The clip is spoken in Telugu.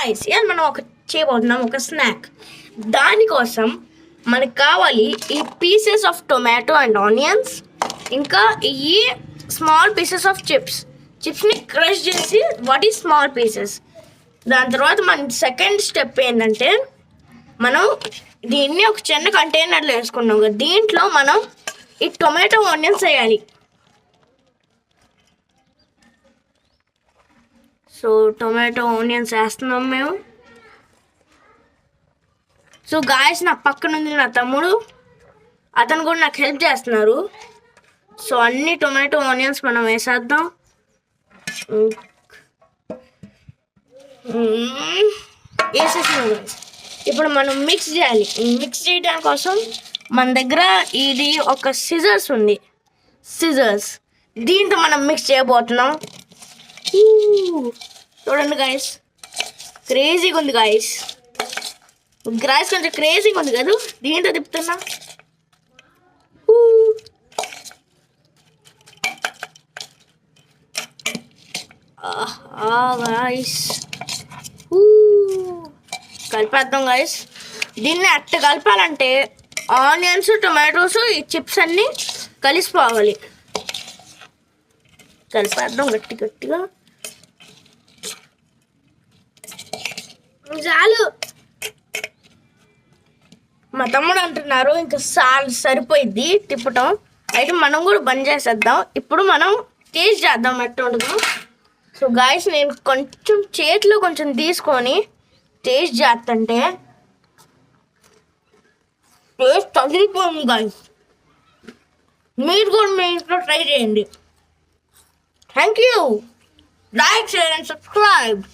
గాయస్ ఇవాళ మనం చేయబోతున్నాం ఒక స్నాక్. దానికోసం మనకు కావాలి ఈ pieces of tomato and onions, ఇంకా ఈ స్మాల్ పీసెస్ ఆఫ్ చిప్స్ని క్రష్ చేసి వాటి స్మాల్ పీసెస్. దాని తర్వాత మన సెకండ్ స్టెప్ ఏంటంటే మనం దీన్ని ఒక చిన్న కంటైనర్లో వేసుకున్నాం కదా, దీంట్లో మనం ఈ టొమాటో ఆనియన్స్ వేయాలి. సో టొమాటో ఆనియన్స్ వేస్తున్నాం మేము. సో గాయస్ నా పక్కన ఉంది నా తమ్ముడు, అతను కూడా నాకు హెల్ప్ చేస్తున్నారు. సో అన్ని టొమాటో ఆనియన్స్ మనం వేసేద్దాం. వేసేసినాం గాయస్. ఇప్పుడు మనం మిక్స్ చేయాలి. మిక్స్ చేయడం కోసం మన దగ్గర ఇది ఒక సిజర్స్ ఉంది. దీంతో మనం మిక్స్ చేయబోతున్నాం. చూడండి గాయస్, క్రేజీగా ఉంది గాయస్. కొంచెం క్రేజీగా ఉంది కదా, దీంతో తిప్పుతున్నా. Guys కలిపేద్దాం guys. దీన్ని అట్ట కలపాలంటే ఆనియన్స్, టొమాటోస్, ఈ చిప్స్ అన్నీ కలిసిపోవాలి. కలిపేద్దాం గట్టిగా. చాలు. మా తమ్ముడు అంటున్నారు ఇంకా సరిపోయిద్ది తిప్పటం. అయితే మనం కూడా బంద్ చేసేద్దాం. ఇప్పుడు మనం టేస్ట్ చేద్దాం ఎట్లా ఉంటుందో. సో గాయస్ నేను కొంచెం చేతిలో కొంచెం తీసుకొని టేస్ట్ చేస్తుంటే టేస్ట్ తగిలిపోయింది గాయస్. మీరు కూడా మీ ఇంట్లో ట్రై చేయండి. Thank you. Like, share and subscribe.